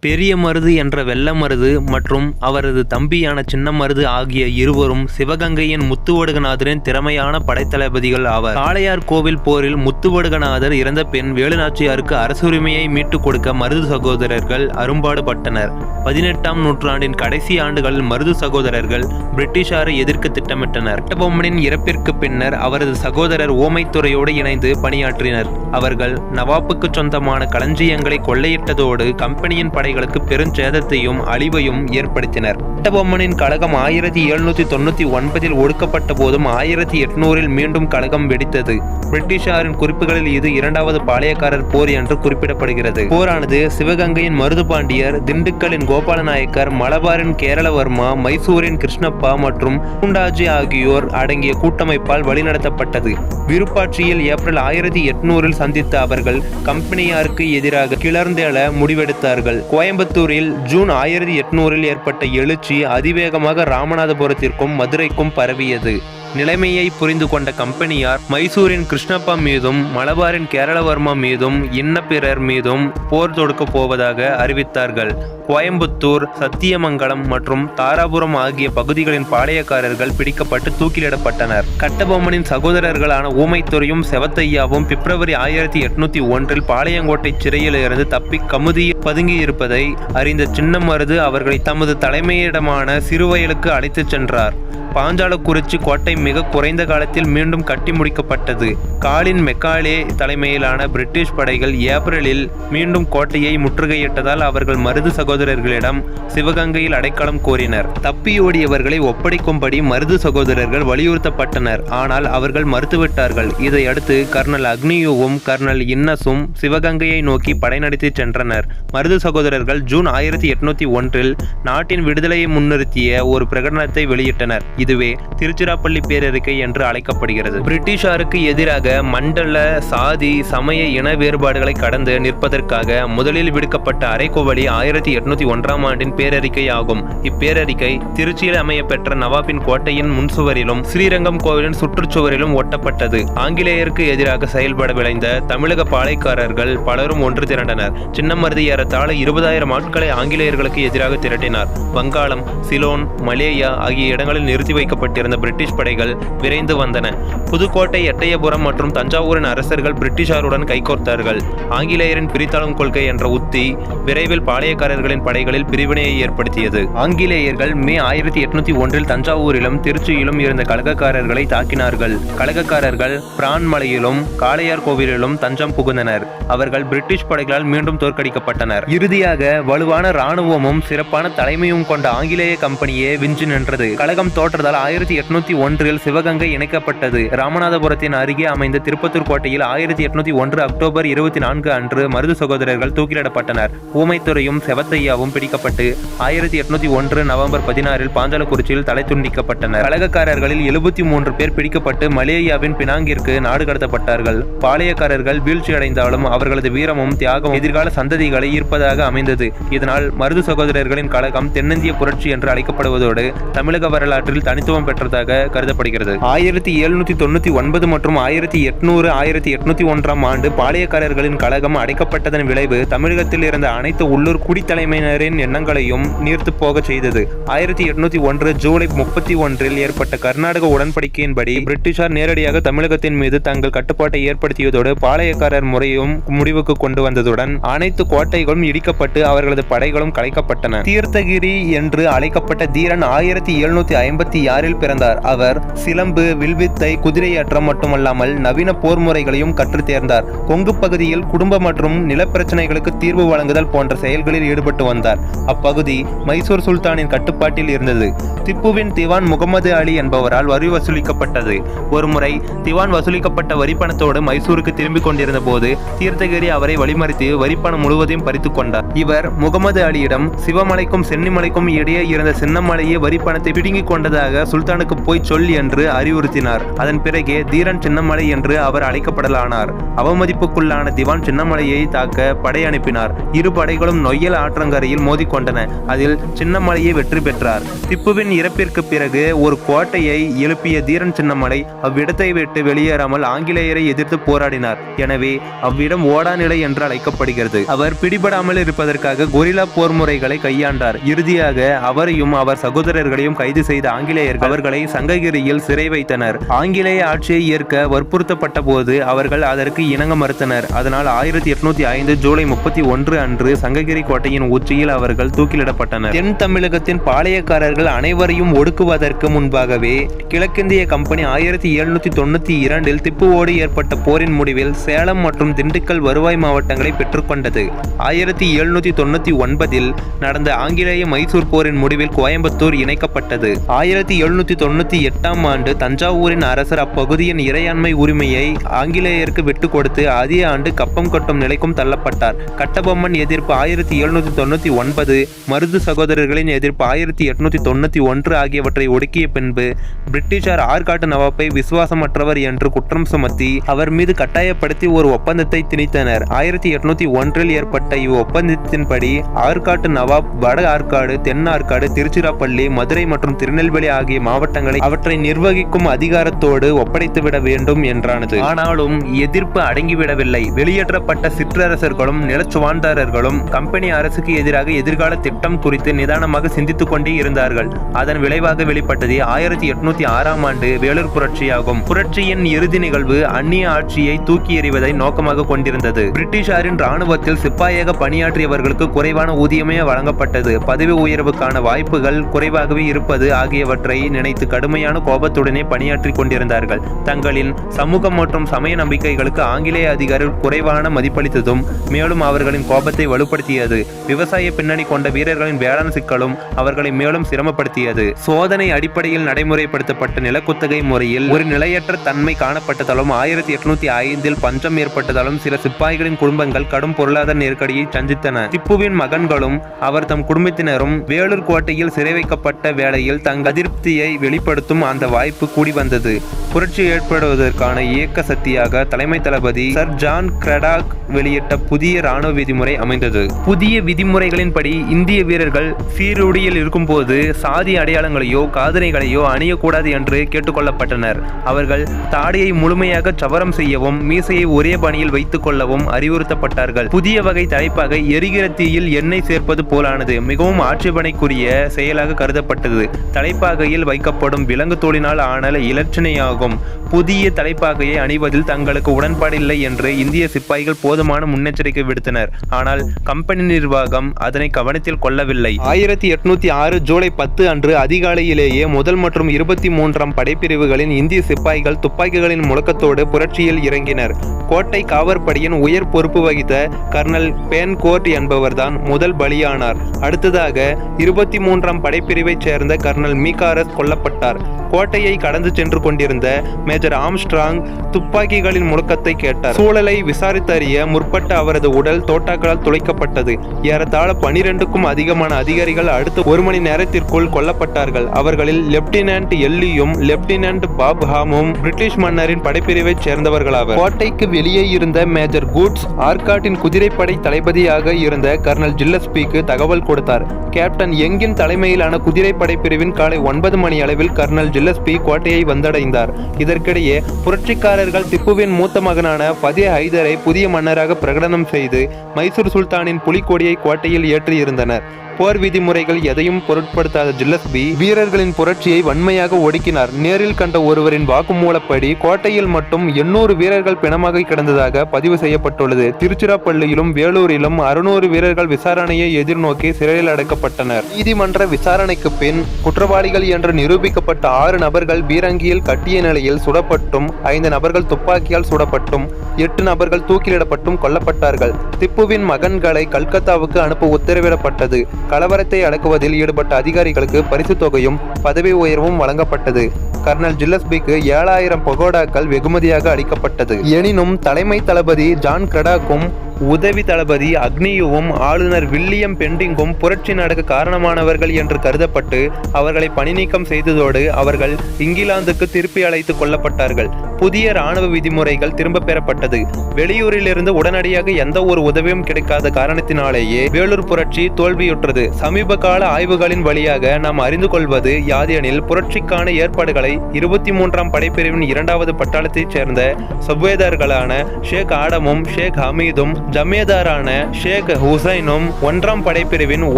பெரிய மருது என்ற வெள்ள மருது மற்றும் அவரது தம்பியான சின்ன மருது ஆகிய இருவரும் சிவகங்கையின் முத்துவடுகநாதரின் திறமையான படைத்தளபதிகள் ஆவர். காளையார் கோவில் போரில் முத்துவடுகநாதர் இறந்த பின் வேலுநாச்சியாருக்கு அரசுரிமையை மீட்டுக் கொடுக்க மருது சகோதரர்கள் அரும்பாடுபட்டனர். 18ஆம் நூற்றாண்டின் கடைசி ஆண்டுகளில் மருது சகோதரர்கள் பிரிட்டிஷாரை எதிர்க்க திட்டமிட்டனர். கட்டபொம்மனின் இறப்பிற்கு பின்னர் அவரது சகோதரர் ஓமைத்துறையோடு இணைந்து பணியாற்றினர். அவர்கள் நவாப்புக்கு சொந்தமான களஞ்சியங்களை கொள்ளையிட்டதோடு கம்பெனியின் படைகளுக்கு பெருஞ்சேதத்தையும் அழிவையும் ஏற்படுத்தினர். கட்டபொம்மனின் கழகம் 1799 ஒடுக்கப்பட்ட போதும் 1800 மீண்டும் கழகம் வெடித்தது. பிரிட்டிஷாரின் குறிப்புகளில் இது இரண்டாவது பாளையக்காரர் போர் என்று குறிப்பிடப்படுகிறது. போரானது சிவகங்கையின் மருதுபாண்டியர், திண்டுக்கலின் கோபாலநாயக்கர், மலபாரின் கேரளவர்மா, மைசூரின் கிருஷ்ணப்பா மற்றும் பூண்டாஜி ஆகியோர் அடங்கிய கூட்டமைப்பால் வழிநடத்தப்பட்டது. விருப்பாட்சியில் ஏப்ரல் 1800 சந்தித்த அவர்கள் கம்பெனியாருக்கு எதிராக கிளர்ந்தெழ முடிவெடுத்தார்கள். கோயம்புத்தூரில் ஜூன் 1800 ஏற்பட்ட எழுச்சி அதிவேகமாக ராமநாதபுரத்திற்கும் மதுரைக்கும் பரவியது. நிலைமையை புரிந்து கொண்ட கம்பெனியார் மைசூரின் கிருஷ்ணப்பா மீதும் மலபாரின் கேரளவர்மா மீதும் இன்ன பிறர் மீதும் போர் தொடுக்கப் போவதாக அறிவித்தார்கள். கோயம்புத்தூர், சத்தியமங்கலம் மற்றும் தாராபுரம் ஆகிய பகுதிகளின் பாளையக்காரர்கள் பிடிக்கப்பட்டு தூக்கிலிடப்பட்டனர். கட்டபொம்மனின் சகோதரர்களான ஊமைத்துறையும் செவத்தையாவும் பிப்ரவரி 1801 பாளையங்கோட்டை சிறையிலிருந்து தப்பி கமுதியில் பதுங்கியிருப்பதை அறிந்த சின்ன மருது அவர்களை தமது தலைமையிடமான சிறுவயலுக்கு அழைத்துச் சென்றார். பாஞ்சாலக்குறிச்சி கோட்டை மிக குறைந்த காலத்தில் மீண்டும் கட்டி முடிக்கப்பட்டது. காலின் மெக்காலே தலைமையிலான பிரிட்டிஷ் படைகள் ஏப்ரலில் மீண்டும் கோட்டையை முற்றுகையிட்டதால் அவர்கள் மருது சகோதரர்களிடம் சிவகங்கையில் அடைக்கலம் கோரினர். தப்பியோடியவர்களை ஒப்படைக்கும்படி மருது சகோதரர்கள் வலியுறுத்தப்பட்டனர். ஆனால் அவர்கள் மறுத்துவிட்டார்கள். இதையடுத்து கர்னல் அக்னியுவும் கர்னல் இன்னஸும் சிவகங்கையை நோக்கி படை நடத்தி சென்றனர். மருது சகோதரர்கள் ஜூன் 1801 நாட்டின் விடுதலையை முன்னிறுத்திய ஒரு பிரகடனத்தை வெளியிட்டனர். இதுவே திருச்சிராப்பள்ளி பேரறிக்கை என்று அழைக்கப்படுகிறது. பிரிட்டிஷாருக்கு எதிராக மண்டல, சாதி, சமய, இன வேறுபாடுகளை கடந்து நிற்பதற்காக முதலில் விடுக்கப்பட்ட அறைகோவலி 1801ஆம் ஆண்டின் பேரறிக்கை ஆகும். இப்பேரறிக்கை திருச்சியில் அமையப்பெற்ற நவாபின் கோட்டையின் முன்சுவரிலும் ஸ்ரீரங்கம் கோவிலின் சுற்றுச்சுவரிலும் ஒட்டப்பட்டது. ஆங்கிலேயருக்கு எதிராக செயல்பட விளைந்த தமிழக பாளையக்காரர்கள் பலரும் ஒன்று திரண்டனர். சின்னமருது ஏறத்தாழ 20,000 ஆட்களை ஆங்கிலேயர்களுக்கு எதிராக திரட்டினார். வங்காளம், சிலோன், மலேயா ஆகிய இடங்களில் நிறுத்தி வைக்கப்பட்டிருந்த பிரிட்டிஷ் படைகள் விரைந்து வந்தன. புதுக்கோட்டை, எட்டயபுரம் மற்றும் தஞ்சாவூரின் அரசர்கள் பிரிட்டிஷாருடன் கைகோர்த்தார்கள். ஆங்கிலேயரின் பிரித்தாளும் கொள்கை என்ற உத்தி விரைவில் பாளையக்காரர்களின் படைகளில் பிரிவினையை ஏற்படுத்தியது. ஆங்கிலேயர்கள் மே 1801 தஞ்சாவூரிலும் திருச்சியிலும் இருந்த கலகக்காரர்களை தாக்கினார்கள். கலகக்காரர்கள் பிரான்மலையிலும் காளையார் கோவிலிலும் தஞ்சம் புகுந்தனர். அவர்கள் பிரிட்டிஷ் படைகளால் மீண்டும் தோற்கடிக்கப்பட்டனர். இறுதியாக வலுவான இராணுவமும் சிறப்பான தலைமையும் கொண்ட ஆங்கிலேய கம்பெனியே விஞ்சி நின்றது. கழகம் தோற்றதால் 1801 சிவகங்கை இணைக்கப்பட்டது. ராமநாதபுரத்தின் அருகே அமைந்த திருப்பத்தூர் கோட்டையில் 1801 அக்டோபர் 24 அன்று மருது சகோதரர்கள் தூக்கிலிடப்பட்டனர். ஊமைத்துறையும் செவத்தையாவும் பிடிக்கப்பட்டு 1801 நவம்பர் 16 பாஞ்சாலக்குறிச்சியில் தலை துண்டிக்கப்பட்டனர். கலகக்காரர்களில் 73 பேர் பிடிக்கப்பட்டு மலேயாவின் பினாங்கிற்கு நாடு கடத்தப்பட்டார்கள். பாளையக்காரர்கள் வீழ்ச்சியடைந்தாலும் அவர்களது வீரமும் தியாகம் எதிர்கால சந்ததிகளை ஈர்ப்பதாக அமைந்தது. இதனால் மருது சகோதரர்களின் கழகம் தென்னிந்திய புரட்சி என்று அழைக்கப்படுவதோடு தமிழக வரலாற்றில் தனித்துவம் பெற்றதாக கருதப்படுகிறது. 1799 மற்றும் 1800, 1801ஆம் ஆண்டு பாளையக்காரர்களின் கழகம் அடைக்கப்பட்டதன் விளைவு தமிழகத்தில் இருந்த அனைத்து உள்ளூர் குடித்தலைமையினரின் எண்ணங்களையும் நீர்த்து போக செய்தது. 1801 ஜூலை 31 ஏற்பட்ட கர்நாடக உடன்படிக்கையின்படி பிரிட்டிஷார் நேரடியாக தமிழகத்தின் மீது தங்கள் கட்டுப்பாட்டை ஏற்படுத்தியதோடு பாளையக்காரர் முறையும் முடிவுக்கு கொண்டு வந்ததுடன் அனைத்து கோட்டைகளும் இடிக்கப்பட்டு அவர்களது படைகளும் கலைக்கப்பட்டன. தீர்த்தகிரி என்று அழைக்கப்பட்ட தீரன் 1756 பிறந்தார். அவர் சிலம்பு, வில்வித்தை, குதிரையேற்றம் மட்டுமல்லாமல் நவீன போர் முறைகளையும் கற்று தேர்ந்தார். கொங்கு பகுதியில் குடும்ப மற்றும் நிலப்பிரச்சனைகளுக்கு தீர்வு வழங்குதல் போன்ற செயல்களில் ஈடுபட்டு வந்தார். அப்பகுதி மைசூர் சுல்தானின் கட்டுப்பாட்டில் இருந்தது. திப்புவின் திவான் முகமது அலி என்பவரால் வரி வசூலிக்கப்பட்டது. ஒருமுறை திவான் வசூலிக்கப்பட்ட வரிப்பணத்தோடு மைசூருக்கு திரும்பிக் கொண்டிருந்த போது தீர்த்தகிரி அவரை வழிமறித்து வரிப்பணம் முழுவதையும் பறித்துக் கொண்டார். இவர் முகமது அலியிடம் சிவமலைக்கும் சென்னிமலைக்கும் இடையே இருந்த சின்னமலையே வரிப்பணத்தை பிடுங்கிக் கொண்டதாக சுல்தானுக்கு போய் சொல் என்று அறிவுறுத்தினார். அதன் பிறகே தீரன் சின்னமலை என்று அவர் அழைக்கப்படலானார். அவமதிப்புக்குள்ளான திவான் சின்னமலையை தாக்க படை அனுப்பினார். இரு படைகளும் நொய்யல் ஆற்றங்கரையில் மோதிக்கொண்டன. அதில் சின்னமலையை வெற்றி பெற்றார். திப்புவின் இறப்பிற்கு பிறகு ஒரு கோட்டையை எழுப்பிய தீரன் சின்னமலை அவ்விடத்தை விட்டு வெளியேறாமல் ஆங்கிலேயரை எதிர்த்து போராடினார். எனவே அவ்விடம் ஓடாநிலை என்று அழைக்கப்படுகிறது. அவர் பிடிபடாமல் இருப்பதற்காக கொரில்லா போர் முறைகளை கையாண்டார். இறுதியாக அவரையும் அவர் சகோதரர்களையும் கைது செய்த ஆங்கிலேயர்கள் அவர்களை சங்ககிரியில் சிறை வைத்தனர். ஆங்கிலேய ஆட்சியை ஏற்க வற்புறுத்தப்பட்ட போது அவர்கள் அதற்கு இணங்க மறுத்தனர். அதனால் 1805 ஜூலை 31 அன்று சங்ககிரி கோட்டையின் உச்சியில் அவர்கள் தூக்கிலிடப்பட்டனர். தென் தமிழகத்தின் பாளையக்காரர்கள் அனைவரையும் ஒடுக்குவதற்கு முன்பாகவே கிழக்கிந்திய கம்பெனி 1792 திப்புவோடு ஏற்பட்ட போரின் முடிவில் சேலம் மற்றும் திண்டுக்கல் வருவாய் மாவட்டங்களை பெற்றுக்கொண்டது. 1799 நடந்த ஆங்கிலேய மைசூர் போரின் முடிவில் கோயம்புத்தூர் இணைக்கப்பட்டது. 1798 ஆண்டு தஞ்சாவூரின் அரசர் அப்பகுதியின் இறையாண்மை உரிமையை ஆங்கிலேயருக்கு விட்டுக் கொடுத்து அதே ஆண்டு கப்பம் கட்டும் நிலைக்கும் தள்ளப்பட்டார். கட்டபொம்மன் எதிர்ப்பு 1799, மருது சகோதரர்களின் எதிர்ப்பு 1891 ஆகியவற்றை ஒடுக்கிய பின்பு பிரிட்டிஷார் ஆற்காட்டு நவாப்பை விசுவாசமற்றவர் என்று குற்றம் சுமத்தி அவர் மீது கட்டாயப்படுத்தி ஒரு ஒப்பந்தத்தை திணித்தனர். 1801 ஏற்பட்ட இவ்வொப்பந்தத்தின்படி ஆற்காட்டு நவாப் வட ஆற்காடு, தென் ஆற்காடு, திருச்சிராப்பள்ளி, மதுரை மற்றும் திருநெல்வேலி ஆகிய மாவட்டங்களை அவற்றை நிர்வகிக்கும் அதிகாரத்தோடு ஒப்படைத்துவிட வேண்டும் என்றானது. ஆனாலும் எதிர்ப்பு அடங்கிவிடவில்லை. வெளியேற்றப்பட்ட சிற்றரசர்களும் நிலச்சுவான்தாரர்களும் கம்பெனி அரசுக்கு எதிராக எதிர்கால திட்டம் குறித்து நிதானமாக சிந்தித்துக் கொண்டே இருந்தார்கள். அதன் விளைவாக வெளிப்பட்டது 1806 ஆண்டு வேலூர் புரட்சியாகும். புரட்சியின் இறுதி நிகழ்வு அந்நிய ஆட்சியை தூக்கி எறிவதை நோக்கமாக கொண்டிருந்தது. பிரிட்டிஷாரின் ராணுவத்தில் சிப்பாயாக பணியாற்றியவர்களுக்கு குறைவான ஊதியமே வழங்கப்பட்டது. பதவி உயர்வுக்கான வாய்ப்புகள் குறைவாகவே இருப்பது ஆகியவற்றை நினைத்து கடுமையான கோபத்துடனே பணியாற்றி கொண்டிருந்தார்கள். தங்களின் சமூக மற்றும் சமய நம்பிக்கைகளுக்கு ஆங்கிலேய அதிகாரிகள் குறைவான மதிப்பளித்ததும் மேலும் அவர்களின் கோபத்தை வலுப்படுத்தியது. விவசாய பின்னணி கொண்ட வீரர்களின் வேளாண் சிக்கலும் அவர்களை மேலும் சிரமப்படுத்தியது. சோதனை அடிப்படையில் நடைமுறைப்படுத்தப்பட்ட நிலக்குத்தகை முறையில் ஒரு நிலையற்ற தன்மை காணப்பட்டதாலும் 1805 பஞ்சம் ஏற்பட்டதாலும் சில சிப்பாய்களின் குடும்பங்கள் கடும் பொருளாதார நெருக்கடியை சந்தித்தன. திப்புவின் மகன்களும் அவர் தம் குடும்பத்தினரும் வேலூர் கோட்டையில் சிறை வைக்கப்பட்ட வேளையில் தங்கள் அதிருப்தியை வெளிப்படுத்தும் அந்த வாய்ப்பு கூடி வந்தது. புரட்சி ஏற்படுவதற்கான இயக்க சக்தியாக தலைமை தளபதி சர் ஜான் கிரடாக் வெளியிட்ட புதிய ராணுவ விதிமுறை அமைந்தது. புதிய விதிமுறைகளின்படி இந்திய வீரர்கள் சீருடையில் இருக்கும்போது சாதி அடையாளங்களையோ காதணைகளையோ அணியக்கூடாது என்று கேட்டுக்கொள்ளப்பட்டனர். அவர்கள் தாடியை முழுமையாக சவரம் செய்யவும் மீசையை ஒரே பணியில் வைத்துக் கொள்ளவும் அறிவுறுத்தப்பட்டார்கள். புதிய வகை தலைப்பாக எரிகிற தீயில் எண்ணெய் சேர்ப்பது போலானது மிகவும் ஆட்சேபனைக்குரிய செயலாக கருதப்பட்டது. தலைப்பாகையில் வைக்கப்படும் விலங்கு தோலினால் ஆன இலச்சினையாகும். புதிய தலைப்பாகையை அணிவதில் தங்களுக்கு உடன்பாடில்லை என்று இந்திய சிப்பாய்கள் போதுமான முன்னெச்சரிக்கை விடுத்தனர். ஆனால் கம்பெனி நிர்வாகம் அதனை கவனத்தில் கொள்ளவில்லை. 1806 ஜூலை 10 அன்று அதிகாலையிலேயே முதல் மற்றும் 23ஆம் படைப்பிரிவுகளின் இந்திய சிப்பாய்கள் துப்பாக்கிகளின் முழக்கத்தோடு புரட்சியில் இறங்கினர். கோட்டை காவற்படையின் உயர் பொறுப்பு வகித்த கர்னல் பேன்கோர்ட் என்பவர்தான் முதல் பலியானார். அடுத்ததாக 23ஆம் படைப்பிரிவைச் சேர்ந்த கர்னல் மீகாரஸ் கொல்லப்பட்டார். கோட்டையை கடந்து சென்று கொண்டிருந்த மேஜர் ஆம்ஸ்ட்ராங் துப்பாக்கிகளின் முழக்கத்தை கேட்டார். சூழலை விசாரித்தறிய முற்பட்ட அவரது உடல் தோட்டாக்களால் துளைக்கப்பட்டது. ஏறத்தாழ 12க்கும் அதிகமான அதிகாரிகள் அடுத்த 1 மணி நேரத்திற்குள் கொல்லப்பட்டார்கள். அவர்களில் லெப்டினன்ட் எல்லியும் லெப்டினன்ட் பாப்ஹாமும் பிரிட்டிஷ் மன்னரின் படைப்பிரிவைச் சேர்ந்தவர்களாவர். கோட்டைக்கு வெளியே இருந்த மேஜர் குட்ஸ் ஆற்காட்டின் குதிரைப்படை தளபதியாக இருந்த கர்னல் ஜில்லஸ்பிக்கு தகவல் கொடுத்தார். கேப்டன் யங்கின் தலைமையிலான குதிரைப்படை பிரிவின் காலை 9 மணி அளவில் கர்னல் ஜில்லஸ்பி கோட்டையை வந்தடைந்தார். இதற்கிடையே புரட்சிக்காரர்கள் திப்புவின் மூத்த மகனான ஃபதே ஹைதரை புதிய மன்னராக பிரகடனம் செய்து மைசூர் சுல்தானின் புலிக்கொடியை கோட்டையில் ஏற்றியிருந்தனர். போர் விதிமுறைகள் எதையும் பொருட்படுத்தாத ஜில்லஸ்பி வீரர்களின் புரட்சியை வன்மையாக ஒடுக்கினார். நேரில் கண்ட ஒருவரின் வாக்குமூலப்படி கோட்டையில் மட்டும் 800 வீரர்கள் பிணமாக கிடந்ததாக பதிவு செய்யப்பட்டுள்ளது. திருச்சிராப்பள்ளியிலும் வேலூரிலும் 600 வீரர்கள் விசாரணையை எதிர்நோக்கி சிறையில் அடைக்கப்பட்டனர். நீதிமன்ற விசாரணைக்கு பின் குற்றவாளிகள் என்று நிரூபிக்கப்பட்ட 6 நபர்கள் பீரங்கியில் கட்டிய நிலையில் சுடப்பட்டும் 5 நபர்கள் துப்பாக்கியால் சுடப்பட்டும் 8 நபர்கள் தூக்கிலிடப்பட்டும் கொல்லப்பட்டார்கள். திப்புவின் மகன்களை கல்கத்தாவுக்கு அனுப்ப உத்தரவிடப்பட்டது. கலவரத்தை அடக்குவதில் ஈடுபட்ட அதிகாரிகளுக்கு பரிசு தொகையும் பதவி உயர்வும் வழங்கப்பட்டது. கர்னல் ஜில்லஸ்பிக்கு 7000 பகோடாக்கள் வெகுமதியாக அளிக்கப்பட்டது. எனினும் தலைமை தளபதி ஜான் கிரடாக்கும் உதவி தளபதி அக்னியுவும் ஆளுநர் வில்லியம் பெண்டிங்கும் புரட்சி நடக்க காரணமானவர்கள் என்று கருதப்பட்டு அவர்களை பணிநீக்கம் செய்ததோடு அவர்கள் இங்கிலாந்துக்கு திருப்பி அழைத்துக் கொள்ளப்பட்டார்கள். புதிய இராணுவ விதிமுறைகள் திரும்ப பெறப்பட்டது. வெளியூரிலிருந்து உடனடியாக எந்த ஒரு உதவியும் கிடைக்காத காரணத்தினாலேயே வேலூர் புரட்சி தோல்வியுற்றது. சமீப கால ஆய்வுகளின் வழியாக நாம் அறிந்து கொள்வது யாதெனில், புரட்சிக்கான ஏற்பாடுகளை 23ஆம் படைப்பிரிவின் 2வது பட்டாளத்தைச் சேர்ந்த சுபேதார்களான ஷேக் ஆடமும் ஷேக் ஹமீதும், ஜமேதாரான ஷேக் ஹுசைனும், 1ஆம் படைப்பிரிவின்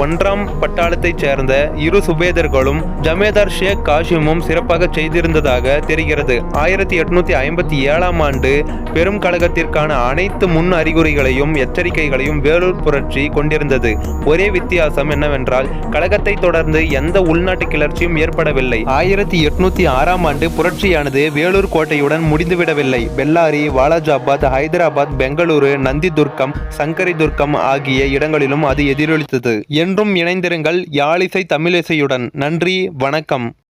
1ஆம் பட்டாளத்தைச் சேர்ந்த 2 சுபேதர்களும் ஜமேதார் ஷேக் காசிமும் சிறப்பாக செய்திருந்ததாக தெரிகிறது. 1857ஆம் ஆண்டு பெரும் கழகத்திற்கான அனைத்து முன் அறிகுறிகளையும் எச்சரிக்கைகளையும் வேலூர் புரட்சி கொண்டிருந்தது. ஒரே வித்தியாசம் என்னவென்றால், கழகத்தை தொடர்ந்து எந்த உள்நாட்டு கிளர்ச்சியும் ஏற்படவில்லை. 1806ஆம் ஆண்டு புரட்சியானது வேலூர் கோட்டையுடன் முடிந்துவிடவில்லை. பெல்லாரி, வாலாஜாபாத், ஹைதராபாத், பெங்களூரு, நந்திதுர்க்கம், சங்கரிதுர்க்கம் ஆகிய இடங்களிலும் அது எதிரொலித்தது. என்றும் இணைந்திருங்கள் யாழிசை தமிழிசையுடன். நன்றி, வணக்கம்.